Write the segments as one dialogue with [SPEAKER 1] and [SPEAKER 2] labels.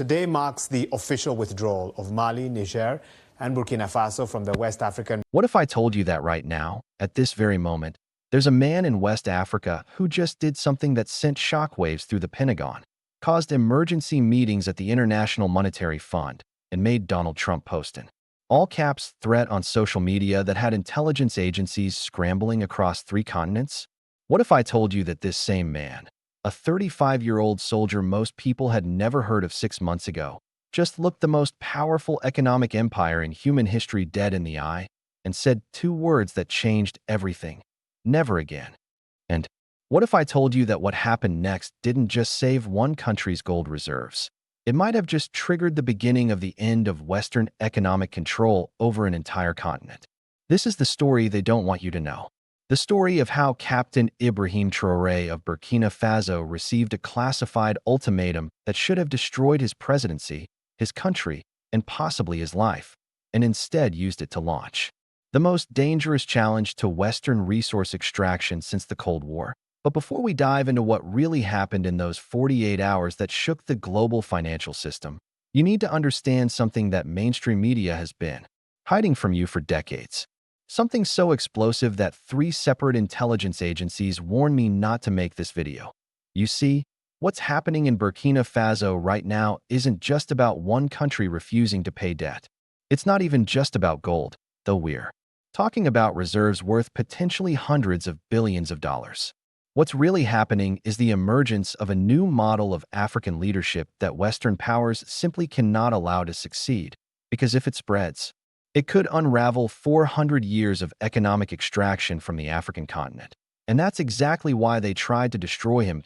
[SPEAKER 1] Today marks the official withdrawal of Mali, Niger, and Burkina Faso from the West African.
[SPEAKER 2] What if I told you that right now, at this very moment, there's a man in West Africa who just did something that sent shockwaves through the Pentagon, caused emergency meetings at the International Monetary Fund, and made Donald Trump post an all-caps threat on social media that had intelligence agencies scrambling across 3 continents? What if I told you that this same man, a 35-year-old soldier most people had never heard of 6 months ago, just looked the most powerful economic empire in human history dead in the eye and said 2 words that changed everything: never again? And what if I told you that what happened next didn't just save one country's gold reserves? It might have just triggered the beginning of the end of Western economic control over an entire continent. This is the story they don't want you to know. The story of how Captain Ibrahim Traoré of Burkina Faso received a classified ultimatum that should have destroyed his presidency, his country, and possibly his life, and instead used it to launch the most dangerous challenge to Western resource extraction since the Cold War. But before we dive into what really happened in those 48 hours that shook the global financial system, you need to understand something that mainstream media has been hiding from you for decades. Something so explosive that 3 separate intelligence agencies warned me not to make this video. You see, what's happening in Burkina Faso right now isn't just about one country refusing to pay debt. It's not even just about gold, though we're talking about reserves worth potentially hundreds of billions of dollars. What's really happening is the emergence of a new model of African leadership that Western powers simply cannot allow to succeed, because if it spreads, it could unravel 400 years of economic extraction from the African continent. And that's exactly why they tried to destroy him.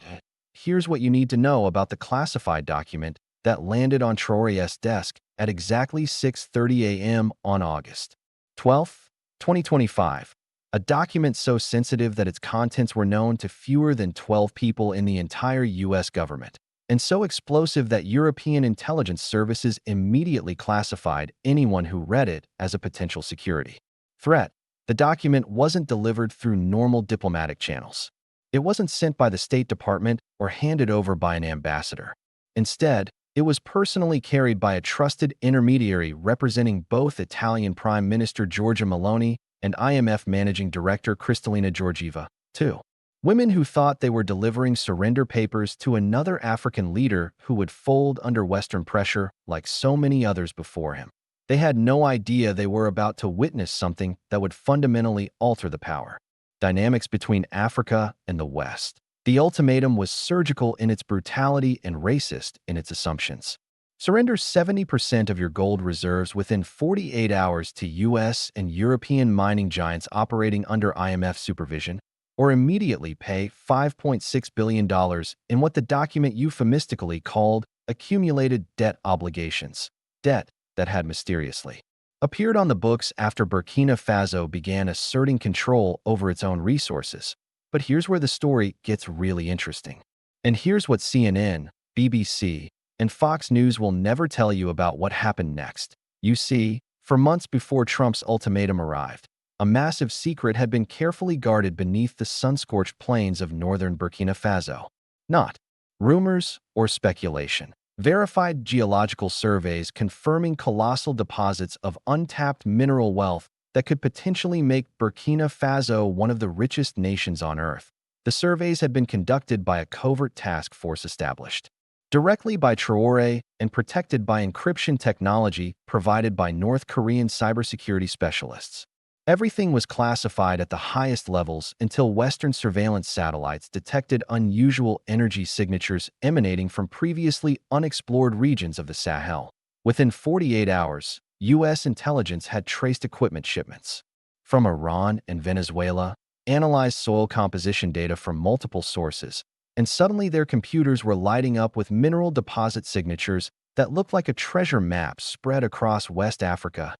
[SPEAKER 2] Here's what you need to know about the classified document that landed on Traoré's desk at exactly 6:30 a.m. on August 12, 2025. A document so sensitive that its contents were known to fewer than 12 people in the entire U.S. government, and so explosive that European intelligence services immediately classified anyone who read it as a potential security threat. The document wasn't delivered through normal diplomatic channels. It wasn't sent by the State Department or handed over by an ambassador. Instead, it was personally carried by a trusted intermediary representing both Italian Prime Minister Giorgia Meloni and IMF Managing Director Kristalina Georgieva, too. Women who thought they were delivering surrender papers to another African leader who would fold under Western pressure like so many others before him. They had no idea they were about to witness something that would fundamentally alter the power dynamics between Africa and the West. The ultimatum was surgical in its brutality and racist in its assumptions. Surrender 70% of your gold reserves within 48 hours to U.S. and European mining giants operating under IMF supervision, or immediately pay $5.6 billion in what the document euphemistically called accumulated debt obligations, debt that had mysteriously appeared on the books after Burkina Faso began asserting control over its own resources. But here's where the story gets really interesting. And here's what CNN, BBC, and Fox News will never tell you about what happened next. You see, for months before Trump's ultimatum arrived, a massive secret had been carefully guarded beneath the sun-scorched plains of northern Burkina Faso. Not rumors or speculation. Verified geological surveys confirming colossal deposits of untapped mineral wealth that could potentially make Burkina Faso one of the richest nations on Earth. The surveys had been conducted by a covert task force established directly by Traoré and protected by encryption technology provided by North Korean cybersecurity specialists. Everything was classified at the highest levels until Western surveillance satellites detected unusual energy signatures emanating from previously unexplored regions of the Sahel. Within 48 hours, U.S. intelligence had traced equipment shipments from Iran and Venezuela, analyzed soil composition data from multiple sources, and suddenly their computers were lighting up with mineral deposit signatures that looked like a treasure map spread across West Africa.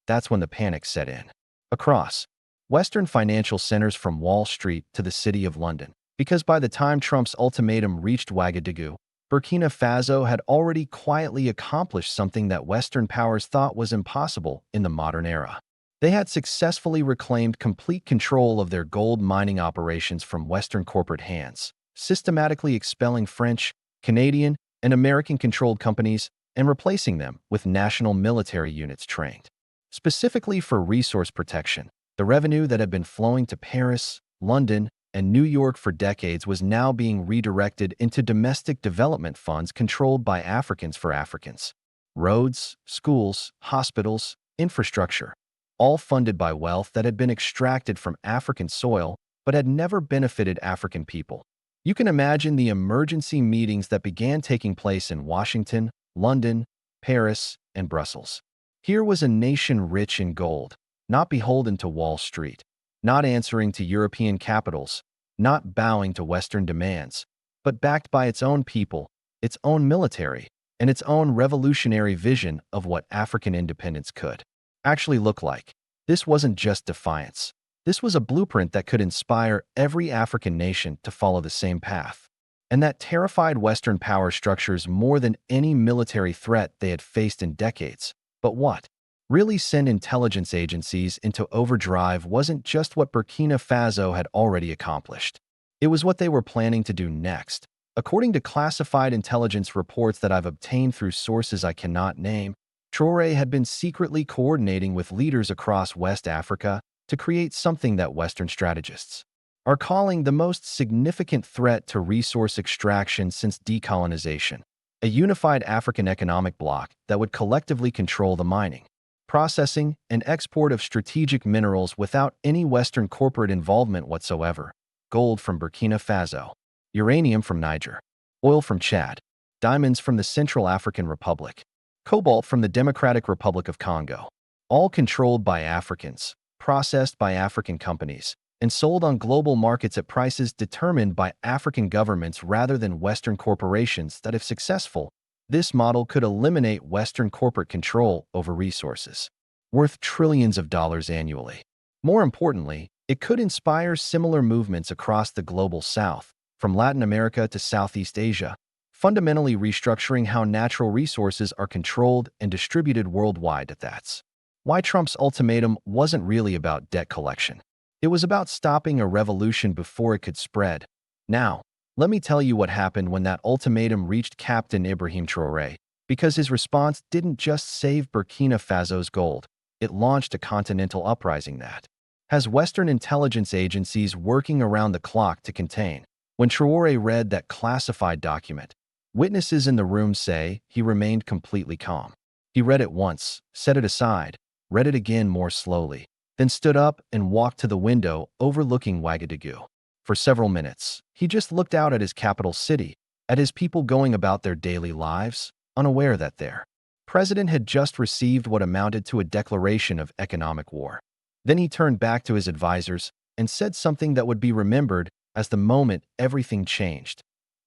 [SPEAKER 2] That's when the panic set in. Across Western financial centers from Wall Street to the City of London. Because by the time Trump's ultimatum reached Ouagadougou, Burkina Faso had already quietly accomplished something that Western powers thought was impossible in the modern era. They had successfully reclaimed complete control of their gold mining operations from Western corporate hands, systematically expelling French, Canadian, and American-controlled companies and replacing them with national military units trained specifically for resource protection. The revenue that had been flowing to Paris, London, and New York for decades was now being redirected into domestic development funds controlled by Africans for Africans. Roads, schools, hospitals, infrastructure, all funded by wealth that had been extracted from African soil but had never benefited African people. You can imagine the emergency meetings that began taking place in Washington, London, Paris, and Brussels. Here was a nation rich in gold, not beholden to Wall Street, not answering to European capitals, not bowing to Western demands, but backed by its own people, its own military, and its own revolutionary vision of what African independence could actually look like. This wasn't just defiance. This was a blueprint that could inspire every African nation to follow the same path, and that terrified Western power structures more than any military threat they had faced in decades. But what really sent intelligence agencies into overdrive wasn't just what Burkina Faso had already accomplished. It was what they were planning to do next. According to classified intelligence reports that I've obtained through sources I cannot name, Traoré had been secretly coordinating with leaders across West Africa to create something that Western strategists are calling the most significant threat to resource extraction since decolonization: a unified African economic bloc that would collectively control the mining, processing, and export of strategic minerals without any Western corporate involvement whatsoever. Gold from Burkina Faso, uranium from Niger, oil from Chad, diamonds from the Central African Republic, cobalt from the Democratic Republic of Congo, all controlled by Africans, processed by African companies, and sold on global markets at prices determined by African governments rather than Western corporations that, if successful, this model could eliminate Western corporate control over resources, worth trillions of dollars annually. More importantly, it could inspire similar movements across the global South, from Latin America to Southeast Asia, fundamentally restructuring how natural resources are controlled and distributed worldwide. That's why Trump's ultimatum wasn't really about debt collection. It was about stopping a revolution before it could spread. Now, let me tell you what happened when that ultimatum reached Captain Ibrahim Traoré, because his response didn't just save Burkina Faso's gold, it launched a continental uprising that has Western intelligence agencies working around the clock to contain. When Traoré read that classified document, witnesses in the room say he remained completely calm. He read it once, set it aside, read it again more slowly, then stood up and walked to the window overlooking Ouagadougou. For several minutes, he just looked out at his capital city, at his people going about their daily lives, unaware that their president had just received what amounted to a declaration of economic war. Then he turned back to his advisors and said something that would be remembered as the moment everything changed.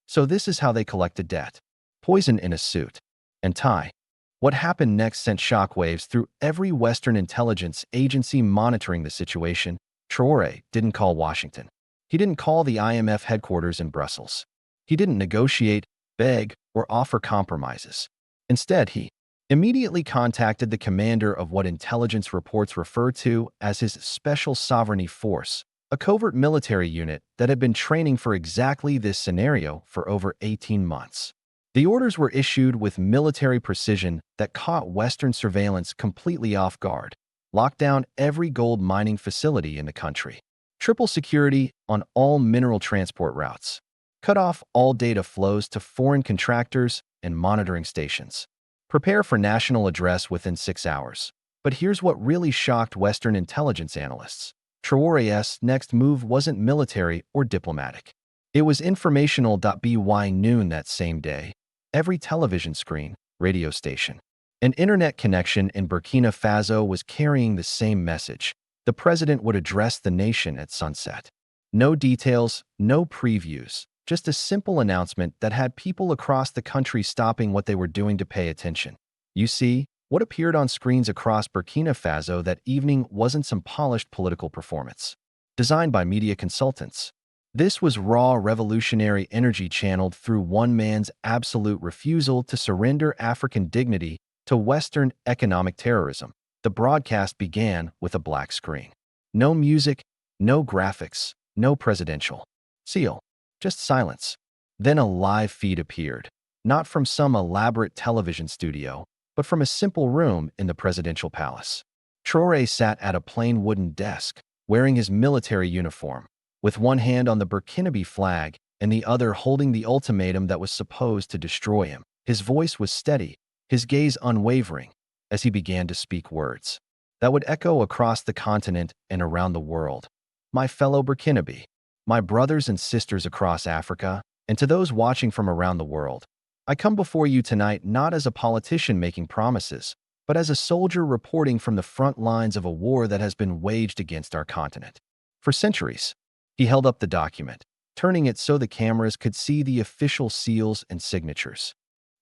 [SPEAKER 2] So this is how they collected debt. Poison in a suit and tie. What happened next sent shockwaves through every Western intelligence agency monitoring the situation. Traoré didn't call Washington. He didn't call the IMF headquarters in Brussels. He didn't negotiate, beg, or offer compromises. Instead, he immediately contacted the commander of what intelligence reports refer to as his Special Sovereignty Force, a covert military unit that had been training for exactly this scenario for over 18 months. The orders were issued with military precision that caught Western surveillance completely off guard, locked down every gold mining facility in the country, triple security on all mineral transport routes, cut off all data flows to foreign contractors and monitoring stations. Prepare for national address within 6 hours. But here's what really shocked Western intelligence analysts. Traoré's next move wasn't military or diplomatic. It was informational. By noon that same day, every television screen, radio station, and internet connection in Burkina Faso was carrying the same message. The president would address the nation at sunset. No details, no previews, just a simple announcement that had people across the country stopping what they were doing to pay attention. You see, what appeared on screens across Burkina Faso that evening wasn't some polished political performance designed by media consultants. This was raw revolutionary energy channeled through one man's absolute refusal to surrender African dignity to Western economic terrorism. The broadcast began with a black screen. No music, no graphics, no presidential seal, just silence. Then a live feed appeared. not from some elaborate television studio, but from a simple room in the presidential palace. Traoré sat at a plain wooden desk, wearing his military uniform, with one hand on the Burkinabe flag and the other holding the ultimatum that was supposed to destroy him. His voice was steady, his gaze unwavering, as he began to speak words that would echo across the continent and around the world. My fellow Burkinabe, my brothers and sisters across Africa, and to those watching from around the world, I come before you tonight not as a politician making promises, but as a soldier reporting from the front lines of a war that has been waged against our continent. For centuries, he held up the document, turning it so the cameras could see the official seals and signatures.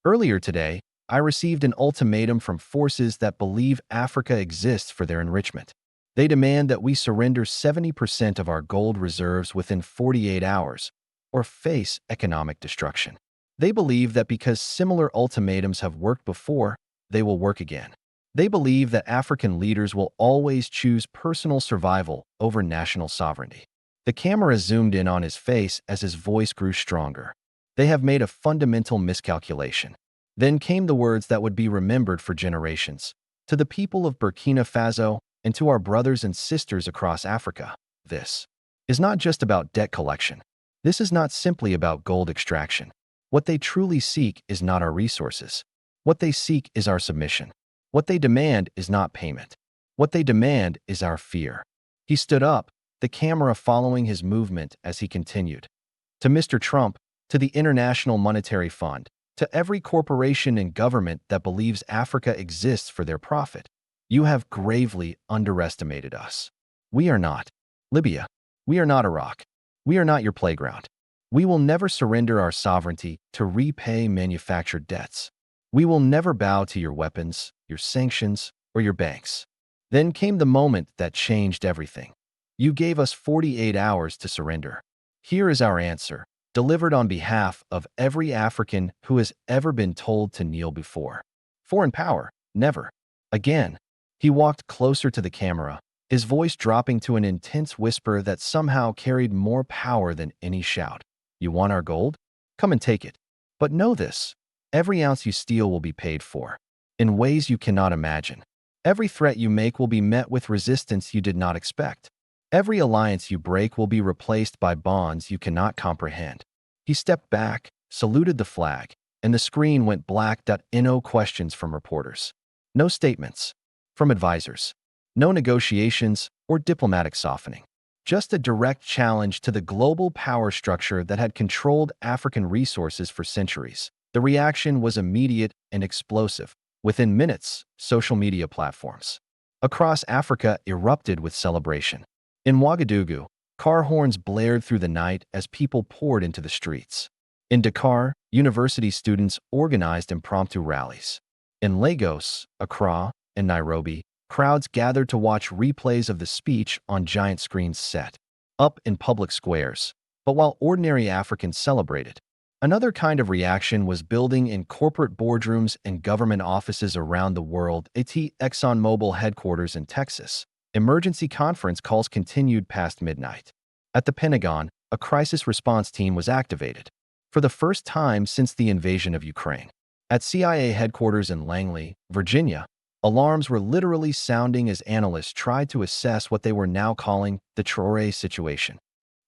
[SPEAKER 2] Earlier today, I received an ultimatum from forces that believe Africa exists for their enrichment. They demand that we surrender 70% of our gold reserves within 48 hours, or face economic destruction. They believe that because similar ultimatums have worked before, they will work again. They believe that African leaders will always choose personal survival over national sovereignty. The camera zoomed in on his face as his voice grew stronger. They have made a fundamental miscalculation. Then came the words that would be remembered for generations. To the people of Burkina Faso and to our brothers and sisters across Africa, this is not just about debt collection. This is not simply about gold extraction. What they truly seek is not our resources. What they seek is our submission. What they demand is not payment. What they demand is our fear. He stood up, the camera following his movement as he continued. To Mr. Trump, to the International Monetary Fund, to every corporation and government that believes Africa exists for their profit, you have gravely underestimated us. We are not Libya. We are not Iraq. We are not your playground. We will never surrender our sovereignty to repay manufactured debts. We will never bow to your weapons, your sanctions, or your banks. Then came the moment that changed everything. You gave us 48 hours to surrender. Here is our answer, delivered on behalf of every African who has ever been told to kneel before. Foreign power, never. Again, he walked closer to the camera, his voice dropping to an intense whisper that somehow carried more power than any shout. You want our gold? Come and take it. But know this, every ounce you steal will be paid for, in ways you cannot imagine. Every threat you make will be met with resistance you did not expect. Every alliance you break will be replaced by bonds you cannot comprehend. He stepped back, saluted the flag, and the screen went black. No questions from reporters. No statements from advisors. No negotiations or diplomatic softening. Just a direct challenge to the global power structure that had controlled African resources for centuries. The reaction was immediate and explosive. Within minutes, social media platforms across Africa erupted with celebration. In Ouagadougou, car horns blared through the night as people poured into the streets. In Dakar, university students organized impromptu rallies. In Lagos, Accra, and Nairobi, crowds gathered to watch replays of the speech on giant screens set up in public squares. But while ordinary Africans celebrated, another kind of reaction was building in corporate boardrooms and government offices around the world. At ExxonMobil headquarters in Texas, emergency conference calls continued past midnight. At the Pentagon, a crisis response team was activated for the first time since the invasion of Ukraine. At CIA headquarters in Langley, Virginia, alarms were literally sounding as analysts tried to assess what they were now calling the Traoré situation.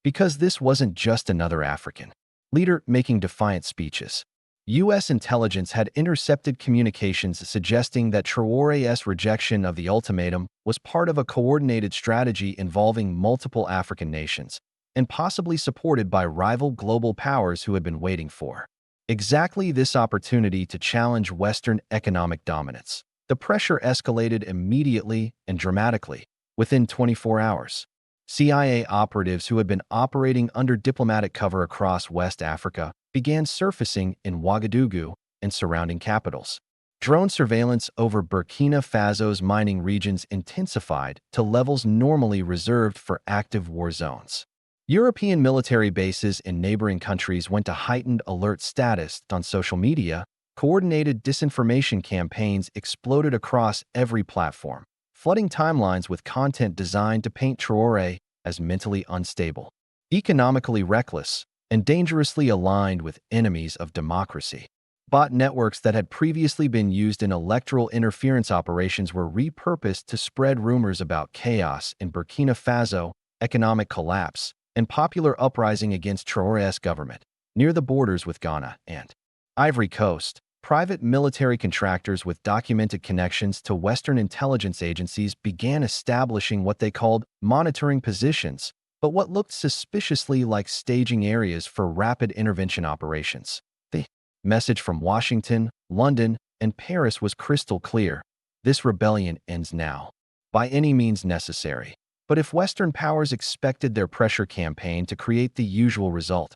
[SPEAKER 2] Because this wasn't just another African leader making defiant speeches. U.S. intelligence had intercepted communications suggesting that Traoré's rejection of the ultimatum was part of a coordinated strategy involving multiple African nations, and possibly supported by rival global powers who had been waiting for exactly this opportunity to challenge Western economic dominance. The pressure escalated immediately and dramatically. Within 24 hours, CIA operatives who had been operating under diplomatic cover across West Africa began surfacing in Ouagadougou and surrounding capitals. Drone surveillance over Burkina Faso's mining regions intensified to levels normally reserved for active war zones. European military bases in neighboring countries went to heightened alert status on social media. Coordinated disinformation campaigns exploded across every platform, flooding timelines with content designed to paint Traoré as mentally unstable, economically reckless, and dangerously aligned with enemies of democracy. Bot networks that had previously been used in electoral interference operations were repurposed to spread rumors about chaos in Burkina Faso, economic collapse, and popular uprising against Traoré's government. Near the borders with Ghana and Ivory Coast, private military contractors with documented connections to Western intelligence agencies began establishing what they called monitoring positions, but what looked suspiciously like staging areas for rapid intervention operations. The message from Washington, London, and Paris was crystal clear. This rebellion ends now, by any means necessary. But if Western powers expected their pressure campaign to create the usual result,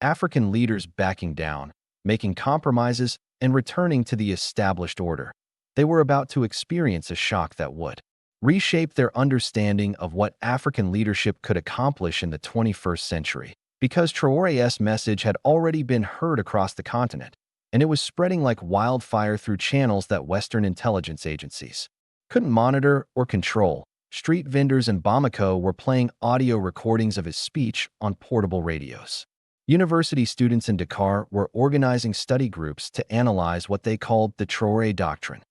[SPEAKER 2] African leaders backing down, making compromises, and returning to the established order, they were about to experience a shock that would reshape their understanding of what African leadership could accomplish in the 21st century. Because Traoré's message had already been heard across the continent, and it was spreading like wildfire through channels that Western intelligence agencies couldn't monitor or control. Street vendors in Bamako were playing audio recordings of his speech on portable radios. University students in Dakar were organizing study groups to analyze what they called the Traoré Doctrine.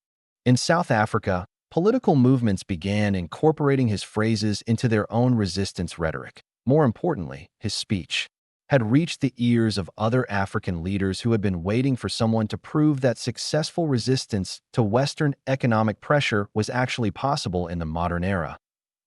[SPEAKER 2] In South Africa, political movements began incorporating his phrases into their own resistance rhetoric. More importantly, his speech had reached the ears of other African leaders who had been waiting for someone to prove that successful resistance to Western economic pressure was actually possible in the modern era.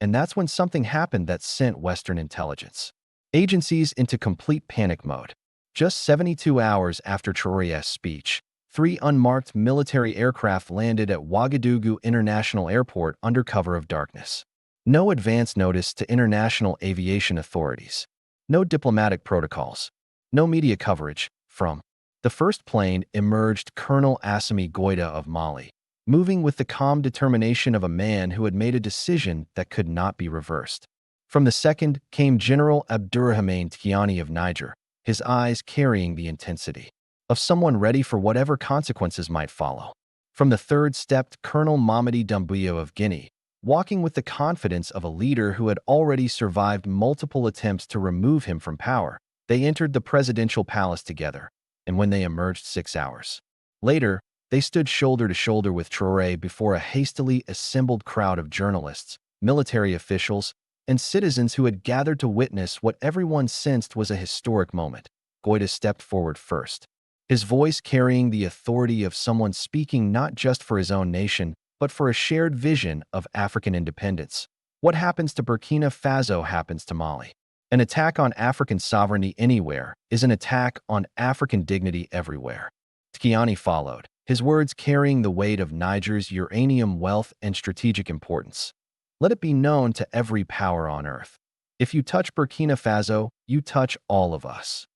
[SPEAKER 2] And that's when something happened that sent Western intelligence agencies into complete panic mode. Just 72 hours after Traoré's speech, 3 unmarked military aircraft landed at Ouagadougou International Airport under cover of darkness. No advance notice to international aviation authorities. No diplomatic protocols. No media coverage. From the first plane emerged Colonel Assimi Goïta of Mali, moving with the calm determination of a man who had made a decision that could not be reversed. From the second came General Abdourahmane Tiani of Niger, his eyes carrying the intensity of someone ready for whatever consequences might follow. From the third stepped Colonel Mamadi Doumbouya of Guinea, walking with the confidence of a leader who had already survived multiple attempts to remove him from power. They entered the presidential palace together, and when they emerged 6 hours later, they stood shoulder to shoulder with Traoré before a hastily assembled crowd of journalists, military officials, and citizens who had gathered to witness what everyone sensed was a historic moment. Goïta stepped forward first, his voice carrying the authority of someone speaking not just for his own nation, but for a shared vision of African independence. What happens to Burkina Faso happens to Mali. An attack on African sovereignty anywhere is an attack on African dignity everywhere. Tiani followed, his words carrying the weight of Niger's uranium wealth and strategic importance. Let it be known to every power on earth. If you touch Burkina Faso, you touch all of us.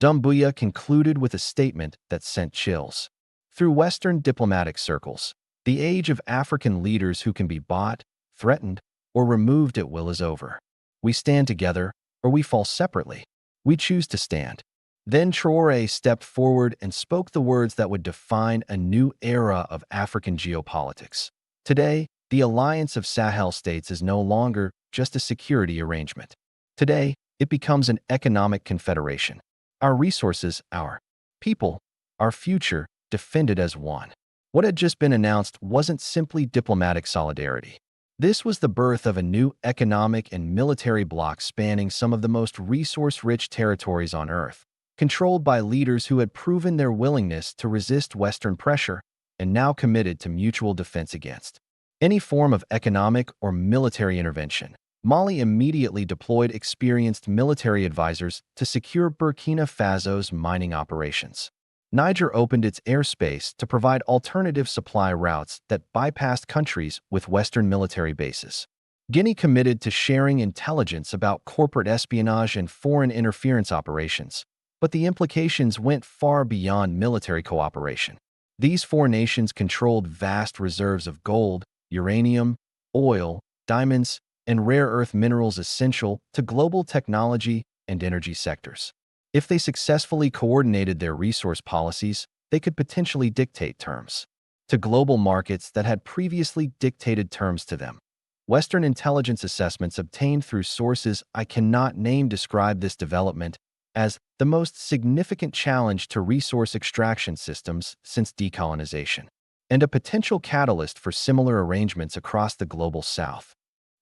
[SPEAKER 2] Doumbouya concluded with a statement that sent chills through Western diplomatic circles. The age of African leaders who can be bought, threatened, or removed at will is over. We stand together, or we fall separately. We choose to stand. Then Traoré stepped forward and spoke the words that would define a new era of African geopolitics. Today, the alliance of Sahel states is no longer just a security arrangement. Today, it becomes an economic confederation. Our resources, our people, our future, defended as one. What had just been announced wasn't simply diplomatic solidarity. This was the birth of a new economic and military bloc spanning some of the most resource-rich territories on Earth, controlled by leaders who had proven their willingness to resist Western pressure and now committed to mutual defense against any form of economic or military intervention. Mali immediately deployed experienced military advisors to secure Burkina Faso's mining operations. Niger opened its airspace to provide alternative supply routes that bypassed countries with Western military bases. Guinea committed to sharing intelligence about corporate espionage and foreign interference operations, but the implications went far beyond military cooperation. These 4 nations controlled vast reserves of gold, uranium, oil, diamonds, and rare earth minerals essential to global technology and energy sectors. If they successfully coordinated their resource policies, they could potentially dictate terms to global markets that had previously dictated terms to them. Western intelligence assessments obtained through sources I cannot name describe this development as the most significant challenge to resource extraction systems since decolonization, and a potential catalyst for similar arrangements across the global South.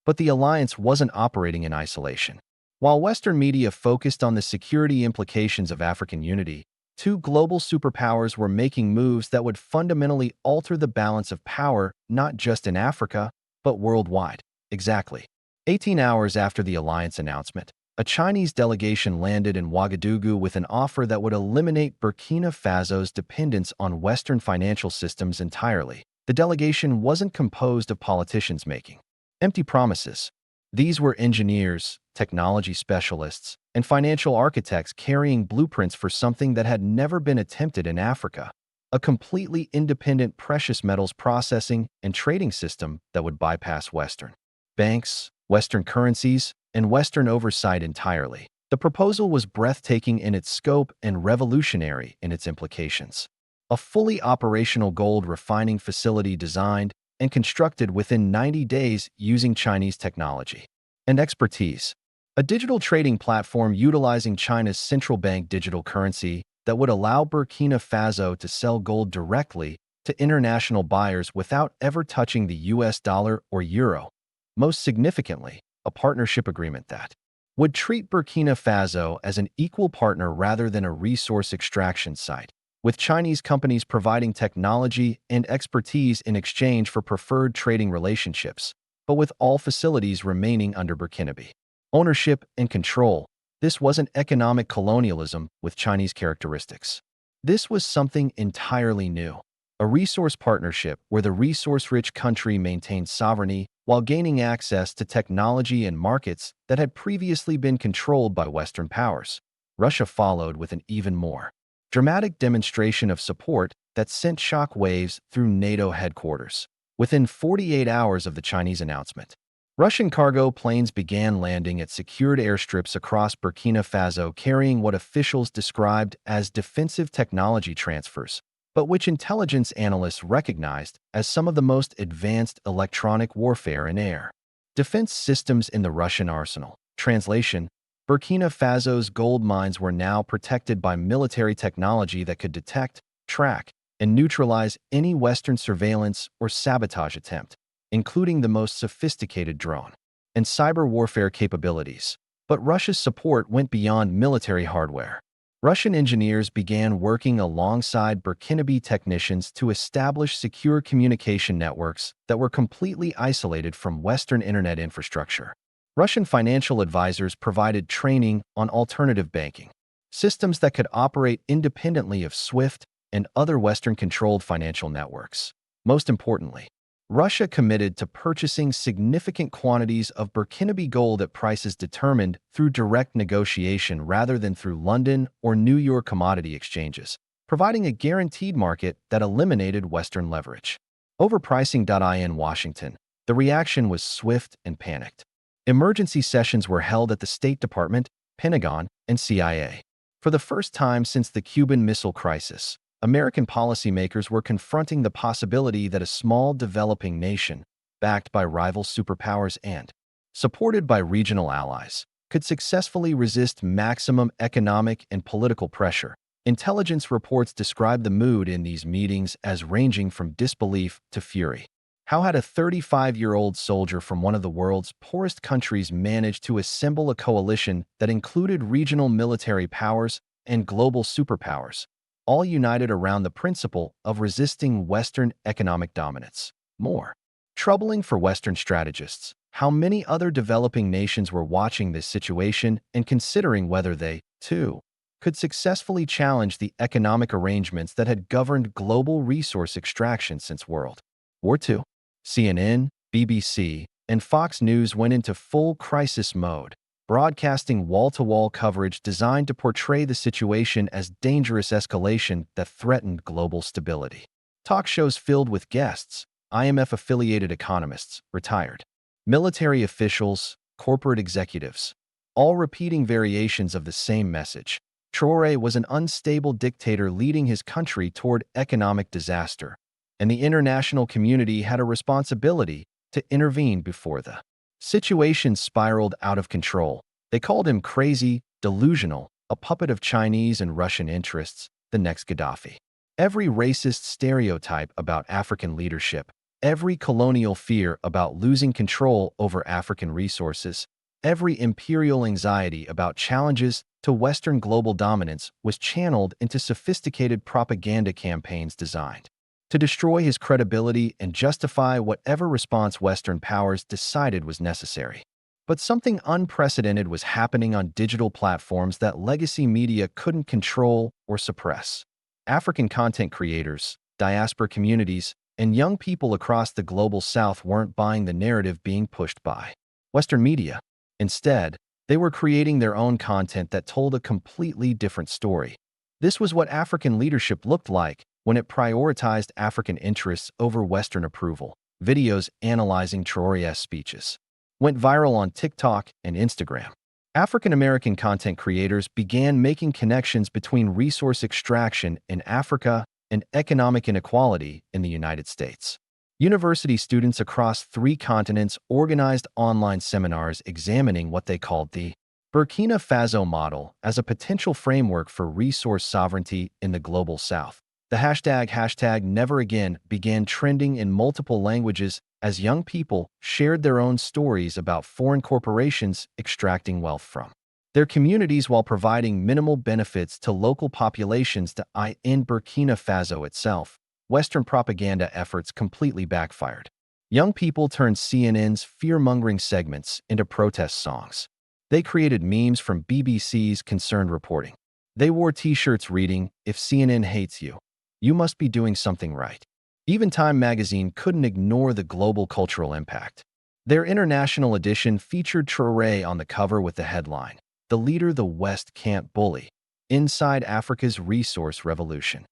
[SPEAKER 2] But the alliance wasn't operating in isolation. While Western media focused on the security implications of African unity, two global superpowers were making moves that would fundamentally alter the balance of power not just in Africa, but worldwide. Exactly. 18 hours after the alliance announcement, a Chinese delegation landed in Ouagadougou with an offer that would eliminate Burkina Faso's dependence on Western financial systems entirely. The delegation wasn't composed of politicians making empty promises. These were engineers, technology specialists, and financial architects carrying blueprints for something that had never been attempted in Africa, a completely independent precious metals processing and trading system that would bypass Western banks, Western currencies, and Western oversight entirely. The proposal was breathtaking in its scope and revolutionary in its implications. A fully operational gold refining facility designed and constructed within 90 days using Chinese technology and expertise. A digital trading platform utilizing China's central bank digital currency that would allow Burkina Faso to sell gold directly to international buyers without ever touching the US dollar or euro. Most significantly, a partnership agreement that would treat Burkina Faso as an equal partner rather than a resource extraction site, with Chinese companies providing technology and expertise in exchange for preferred trading relationships, but with all facilities remaining under Burkinabe ownership and control. This wasn't economic colonialism with Chinese characteristics. This was something entirely new. A resource partnership where the resource-rich country maintained sovereignty while gaining access to technology and markets that had previously been controlled by Western powers. Russia followed with an even more dramatic demonstration of support that sent shock waves through NATO headquarters. Within 48 hours of the Chinese announcement, Russian cargo planes began landing at secured airstrips across Burkina Faso carrying what officials described as defensive technology transfers, but which intelligence analysts recognized as some of the most advanced electronic warfare in air defense systems in the Russian arsenal. Translation: Burkina Faso's gold mines were now protected by military technology that could detect, track, and neutralize any Western surveillance or sabotage attempt, including the most sophisticated drone and cyber warfare capabilities. But Russia's support went beyond military hardware. Russian engineers began working alongside Burkinabe technicians to establish secure communication networks that were completely isolated from Western internet infrastructure. Russian financial advisors provided training on alternative banking systems that could operate independently of SWIFT and other Western-controlled financial networks. Most importantly, Russia committed to purchasing significant quantities of Burkinabe gold at prices determined through direct negotiation rather than through London or New York commodity exchanges, providing a guaranteed market that eliminated Western leverage. Overpricing. In Washington, the reaction was swift and panicked. Emergency sessions were held at the State Department, Pentagon, and CIA. For the first time since the Cuban Missile Crisis, American policymakers were confronting the possibility that a small developing nation, backed by rival superpowers and supported by regional allies, could successfully resist maximum economic and political pressure. Intelligence reports describe the mood in these meetings as ranging from disbelief to fury. How had a 35-year-old soldier from one of the world's poorest countries managed to assemble a coalition that included regional military powers and global superpowers, all united around the principle of resisting Western economic dominance? More troubling for Western strategists, how many other developing nations were watching this situation and considering whether they, too, could successfully challenge the economic arrangements that had governed global resource extraction since World War II. CNN, BBC, and Fox News went into full crisis mode, broadcasting wall-to-wall coverage designed to portray the situation as dangerous escalation that threatened global stability. Talk shows filled with guests, IMF-affiliated economists, retired military officials, corporate executives, all repeating variations of the same message. Traoré was an unstable dictator leading his country toward economic disaster, and the international community had a responsibility to intervene before the situation spiraled out of control. They called him crazy, delusional, a puppet of Chinese and Russian interests, the next Gaddafi. Every racist stereotype about African leadership, every colonial fear about losing control over African resources, every imperial anxiety about challenges to Western global dominance was channeled into sophisticated propaganda campaigns designed to destroy his credibility and justify whatever response Western powers decided was necessary. But something unprecedented was happening on digital platforms that legacy media couldn't control or suppress. African content creators, diaspora communities, and young people across the global South weren't buying the narrative being pushed by Western media. Instead, they were creating their own content that told a completely different story. This was what African leadership looked like when it prioritized African interests over Western approval. Videos analyzing Traoré's speeches went viral on TikTok and Instagram. African-American content creators began making connections between resource extraction in Africa and economic inequality in the United States. University students across 3 continents organized online seminars examining what they called the Burkina Faso model as a potential framework for resource sovereignty in the global South. The hashtag never again began trending in multiple languages as young people shared their own stories about foreign corporations extracting wealth from their communities while providing minimal benefits to local populations. In Burkina Faso itself, Western propaganda efforts completely backfired. Young people turned CNN's fear-mongering segments into protest songs. They created memes from BBC's Concerned Reporting. They wore t-shirts reading, "If CNN hates you, you must be doing something right." Even Time magazine couldn't ignore the global cultural impact. Their international edition featured Traoré on the cover with the headline, "The leader the West can't bully, inside Africa's resource revolution."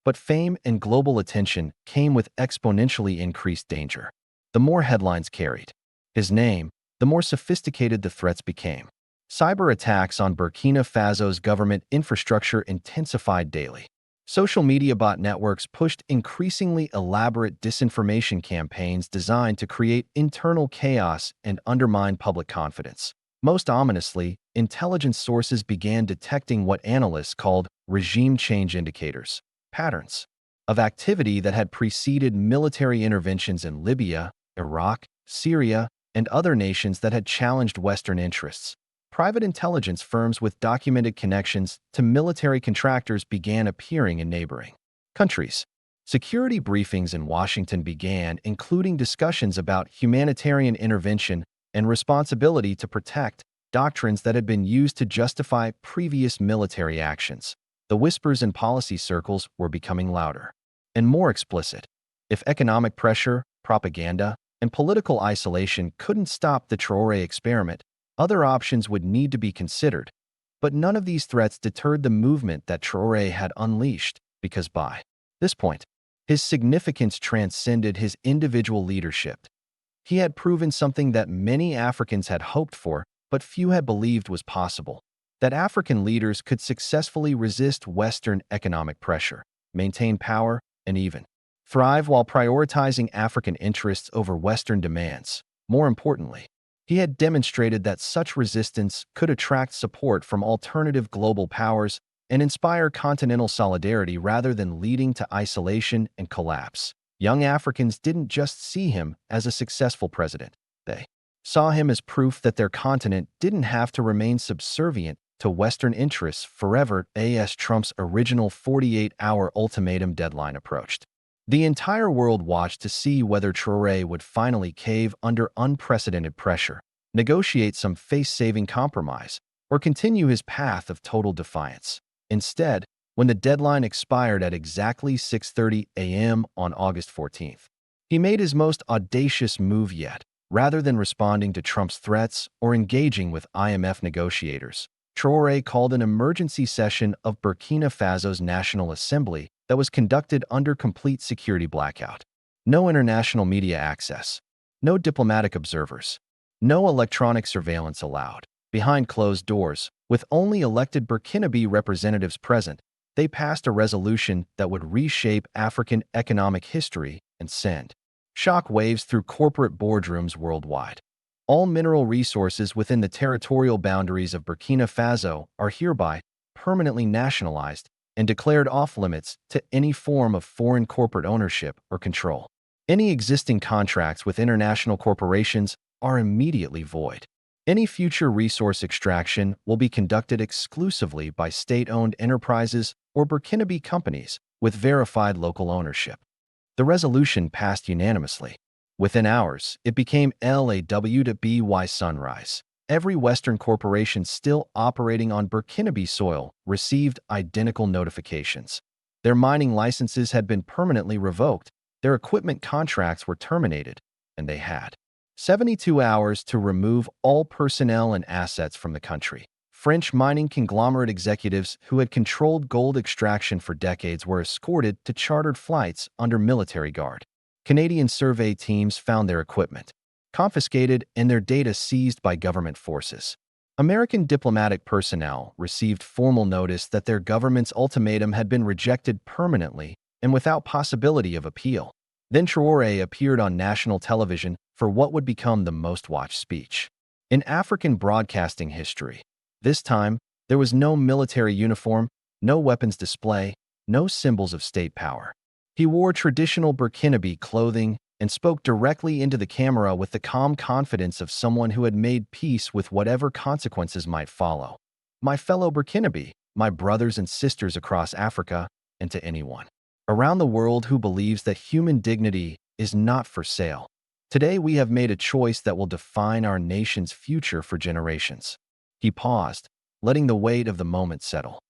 [SPEAKER 2] But fame and global attention came with exponentially increased danger. The more headlines carried his name, the more sophisticated the threats became. Cyber attacks on Burkina Faso's government infrastructure intensified daily. Social media bot networks pushed increasingly elaborate disinformation campaigns designed to create internal chaos and undermine public confidence. Most ominously, intelligence sources began detecting what analysts called regime change indicators, patterns of activity that had preceded military interventions in Libya, Iraq, Syria, and other nations that had challenged Western interests. Private intelligence firms with documented connections to military contractors began appearing in neighboring countries. Security briefings in Washington began, including discussions about humanitarian intervention and responsibility to protect, doctrines that had been used to justify previous military actions. The whispers in policy circles were becoming louder and more explicit. If economic pressure, propaganda, and political isolation couldn't stop the Traoré experiment, other options would need to be considered. But none of these threats deterred the movement that Traoré had unleashed, because by this point, his significance transcended his individual leadership. He had proven something that many Africans had hoped for, but few had believed was possible: that African leaders could successfully resist Western economic pressure, maintain power, and even thrive while prioritizing African interests over Western demands. More importantly, he had demonstrated that such resistance could attract support from alternative global powers and inspire continental solidarity rather than leading to isolation and collapse. Young Africans didn't just see him as a successful president. They saw him as proof that their continent didn't have to remain subservient to Western interests forever as Trump's original 48-hour ultimatum deadline approached. The entire world watched to see whether Traoré would finally cave under unprecedented pressure, negotiate some face-saving compromise, or continue his path of total defiance. Instead, when the deadline expired at exactly 6:30 a.m. on August 14th, he made his most audacious move yet. Rather than responding to Trump's threats or engaging with IMF negotiators, Traoré called an emergency session of Burkina Faso's National Assembly that was conducted under complete security blackout. No international media access, no diplomatic observers, no electronic surveillance allowed. Behind closed doors, with only elected Burkinabe representatives present, they passed a resolution that would reshape African economic history and send shock waves through corporate boardrooms worldwide. All mineral resources within the territorial boundaries of Burkina Faso are hereby permanently nationalized and declared off-limits to any form of foreign corporate ownership or control. Any existing contracts with international corporations are immediately void. Any future resource extraction will be conducted exclusively by state-owned enterprises or Burkinabe companies with verified local ownership. The resolution passed unanimously. Within hours, it became LAW sunrise. Every Western corporation still operating on Burkinabe soil received identical notifications. Their mining licenses had been permanently revoked, their equipment contracts were terminated, and they had 72 hours to remove all personnel and assets from the country. French mining conglomerate executives who had controlled gold extraction for decades were escorted to chartered flights under military guard. Canadian survey teams found their equipment confiscated and their data seized by government forces. American diplomatic personnel received formal notice that their government's ultimatum had been rejected permanently and without possibility of appeal. Then Traoré appeared on national television for what would become the most-watched speech in African broadcasting history. This time, there was no military uniform, no weapons display, no symbols of state power. He wore traditional Burkinabe clothing and spoke directly into the camera with the calm confidence of someone who had made peace with whatever consequences might follow. My fellow Burkinabe, my brothers and sisters across Africa, and to anyone around the world who believes that human dignity is not for sale. Today we have made a choice that will define our nation's future for generations. He paused, letting the weight of the moment settle.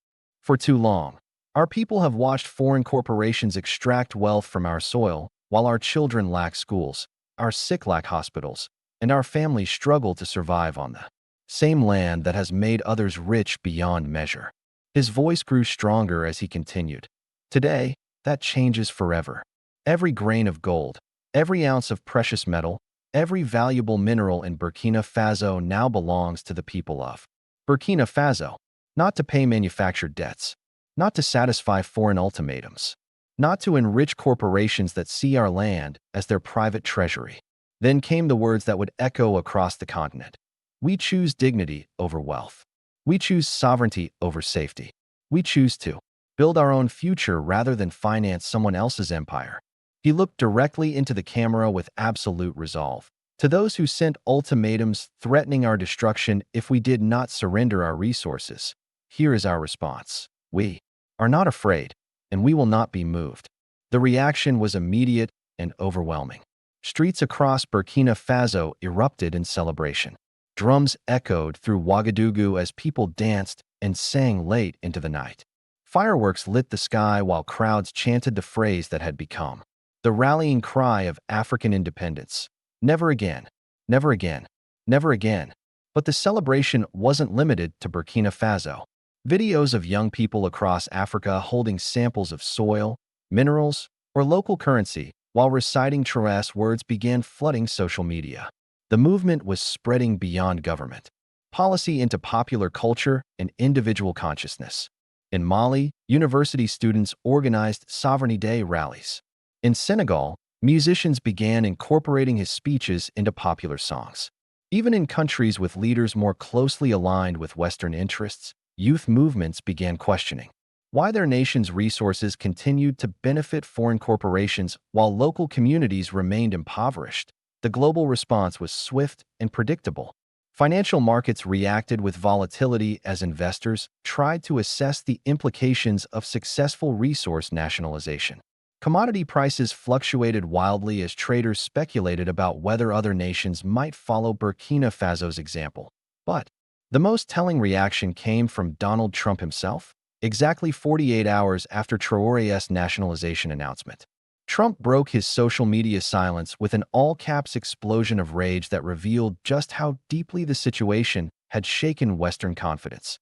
[SPEAKER 2] For too long, our people have watched foreign corporations extract wealth from our soil, while our children lack schools, our sick lack hospitals, and our families struggle to survive on the same land that has made others rich beyond measure. His voice grew stronger as he continued. Today, that changes forever. Every grain of gold, every ounce of precious metal, every valuable mineral in Burkina Faso now belongs to the people of Burkina Faso, not to pay manufactured debts, not to satisfy foreign ultimatums, not to enrich corporations that see our land as their private treasury. Then came the words that would echo across the continent. We choose dignity over wealth. We choose sovereignty over safety. We choose to build our own future rather than finance someone else's empire. He looked directly into the camera with absolute resolve. To those who sent ultimatums threatening our destruction if we did not surrender our resources, here is our response. We are not afraid, and we will not be moved. The reaction was immediate and overwhelming. Streets across Burkina Faso erupted in celebration. Drums echoed through Ouagadougou as people danced and sang late into the night. Fireworks lit the sky while crowds chanted the phrase that had become the rallying cry of African independence. Never again, never again, never again. But the celebration wasn't limited to Burkina Faso. Videos of young people across Africa holding samples of soil, minerals, or local currency while reciting Traoré's words began flooding social media. The movement was spreading beyond government policy into popular culture and individual consciousness. In Mali, university students organized Sovereignty Day rallies. In Senegal, musicians began incorporating his speeches into popular songs. Even in countries with leaders more closely aligned with Western interests, youth movements began questioning why their nation's resources continued to benefit foreign corporations while local communities remained impoverished. The global response was swift and predictable. Financial markets reacted with volatility as investors tried to assess the implications of successful resource nationalization. Commodity prices fluctuated wildly as traders speculated about whether other nations might follow Burkina Faso's example. But the most telling reaction came from Donald Trump himself, exactly 48 hours after Traoré's nationalization announcement. Trump broke his social media silence with an all-caps explosion of rage that revealed just how deeply the situation had shaken Western confidence.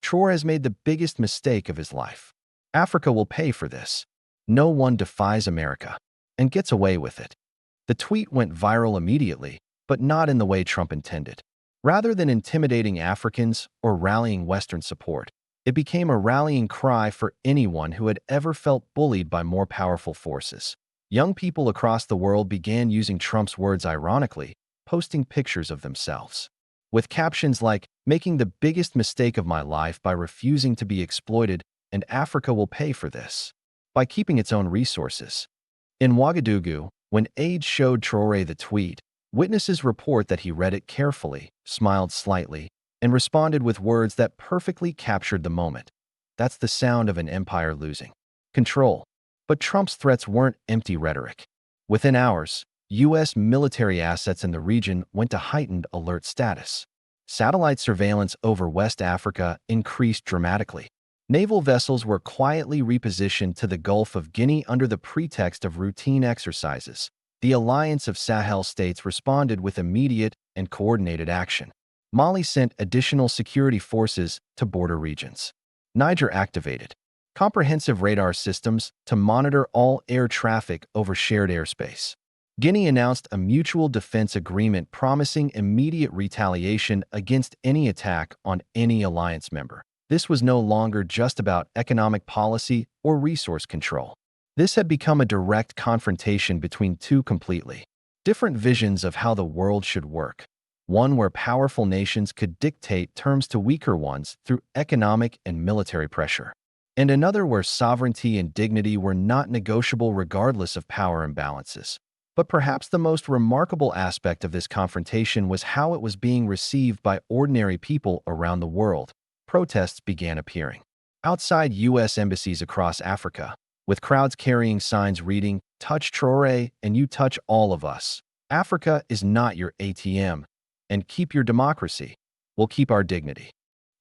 [SPEAKER 2] Traoré has made the biggest mistake of his life. Africa will pay for this. No one defies America and gets away with it. The tweet went viral immediately, but not in the way Trump intended. Rather than intimidating Africans or rallying Western support, it became a rallying cry for anyone who had ever felt bullied by more powerful forces. Young people across the world began using Trump's words ironically, posting pictures of themselves with captions like, "Making the biggest mistake of my life by refusing to be exploited, and Africa will pay for this by keeping its own resources." In Ouagadougou, when aides showed Traoré the tweet, witnesses report that he read it carefully, smiled slightly, and responded with words that perfectly captured the moment. That's the sound of an empire losing control. But Trump's threats weren't empty rhetoric. Within hours, U.S. military assets in the region went to heightened alert status. Satellite surveillance over West Africa increased dramatically. Naval vessels were quietly repositioned to the Gulf of Guinea under the pretext of routine exercises. The alliance of Sahel states responded with immediate and coordinated action. Mali sent additional security forces to border regions. Niger activated comprehensive radar systems to monitor all air traffic over shared airspace. Guinea announced a mutual defense agreement promising immediate retaliation against any attack on any alliance member. This was no longer just about economic policy or resource control. This had become a direct confrontation between two completely different visions of how the world should work. One where powerful nations could dictate terms to weaker ones through economic and military pressure, and another where sovereignty and dignity were not negotiable regardless of power imbalances. But perhaps the most remarkable aspect of this confrontation was how it was being received by ordinary people around the world. Protests began appearing outside U.S. embassies across Africa, with crowds carrying signs reading, "Touch Traoré and you touch all of us. Africa is not your ATM. And keep your democracy. We'll keep our dignity."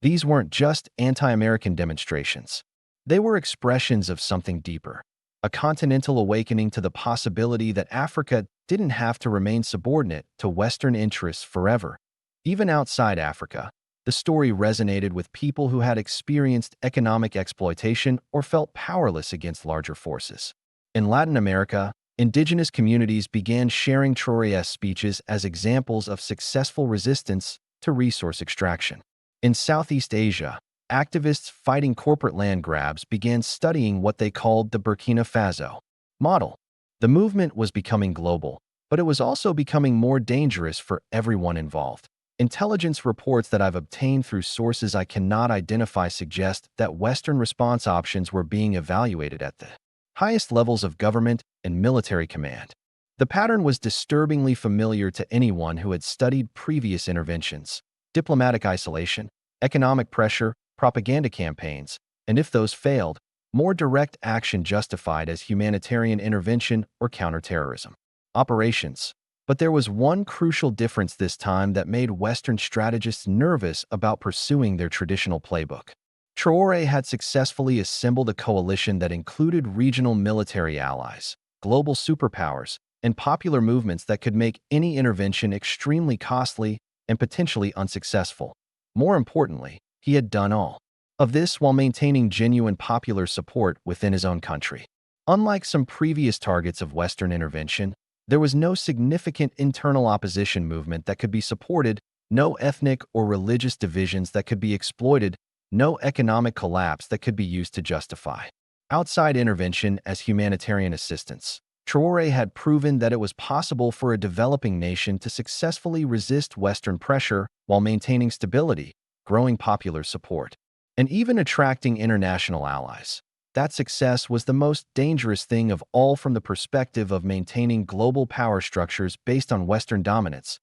[SPEAKER 2] These weren't just anti-American demonstrations. They were expressions of something deeper, a continental awakening to the possibility that Africa didn't have to remain subordinate to Western interests forever. Even outside Africa, the story resonated with people who had experienced economic exploitation or felt powerless against larger forces. In Latin America, indigenous communities began sharing Traoré's speeches as examples of successful resistance to resource extraction. In Southeast Asia, activists fighting corporate land grabs began studying what they called the Burkina Faso model. The movement was becoming global, but it was also becoming more dangerous for everyone involved. Intelligence reports that I've obtained through sources I cannot identify suggest that Western response options were being evaluated at the highest levels of government and military command. The pattern was disturbingly familiar to anyone who had studied previous interventions: diplomatic isolation, economic pressure, propaganda campaigns, and if those failed, more direct action justified as humanitarian intervention or counterterrorism operations. But there was one crucial difference this time that made Western strategists nervous about pursuing their traditional playbook. Traoré had successfully assembled a coalition that included regional military allies, global superpowers, and popular movements that could make any intervention extremely costly and potentially unsuccessful. More importantly, he had done all of this while maintaining genuine popular support within his own country. Unlike some previous targets of Western intervention, there was no significant internal opposition movement that could be supported, no ethnic or religious divisions that could be exploited, no economic collapse that could be used to justify outside intervention as humanitarian assistance. Traoré had proven that it was possible for a developing nation to successfully resist Western pressure while maintaining stability, growing popular support, and even attracting international allies. That success was the most dangerous thing of all from the perspective of maintaining global power structures based on Western dominance.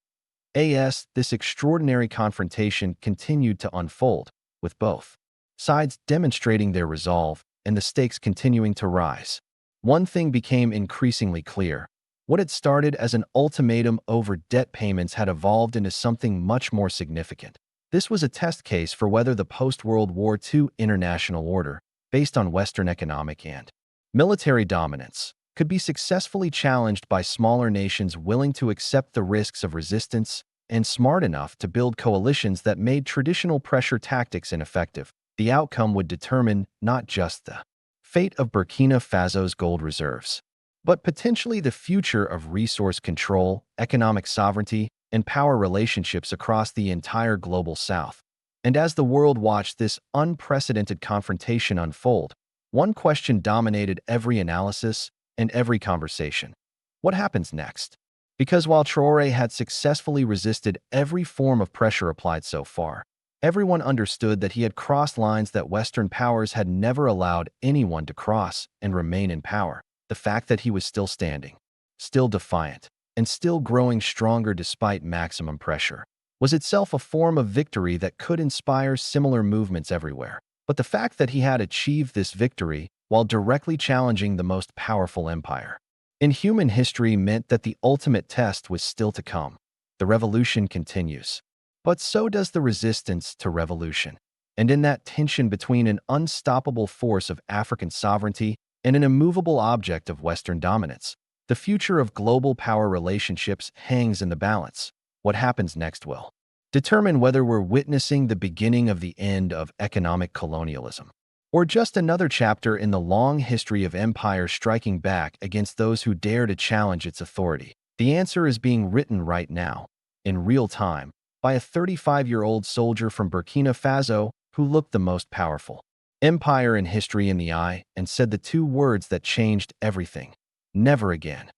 [SPEAKER 2] This extraordinary confrontation continued to unfold, with both sides demonstrating their resolve and the stakes continuing to rise. One thing became increasingly clear. What had started as an ultimatum over debt payments had evolved into something much more significant. This was a test case for whether the post-World War II international order, based on Western economic and military dominance, could be successfully challenged by smaller nations willing to accept the risks of resistance and smart enough to build coalitions that made traditional pressure tactics ineffective. The outcome would determine not just the fate of Burkina Faso's gold reserves, but potentially the future of resource control, economic sovereignty, and power relationships across the entire global South. And as the world watched this unprecedented confrontation unfold, one question dominated every analysis and every conversation. What happens next? Because while Traoré had successfully resisted every form of pressure applied so far, everyone understood that he had crossed lines that Western powers had never allowed anyone to cross and remain in power. The fact that he was still standing, still defiant, and still growing stronger despite maximum pressure was itself a form of victory that could inspire similar movements everywhere. But the fact that he had achieved this victory while directly challenging the most powerful empire in human history meant that the ultimate test was still to come. The revolution continues. But so does the resistance to revolution. And in that tension between an unstoppable force of African sovereignty and an immovable object of Western dominance, the future of global power relationships hangs in the balance. What happens next will determine whether we're witnessing the beginning of the end of economic colonialism, or just another chapter in the long history of empire striking back against those who dare to challenge its authority. The answer is being written right now, in real time, by a 35-year-old soldier from Burkina Faso who looked the most powerful empire in history in the eye and said the two words that changed everything: never again.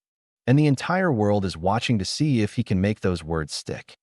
[SPEAKER 2] And the entire world is watching to see if he can make those words stick.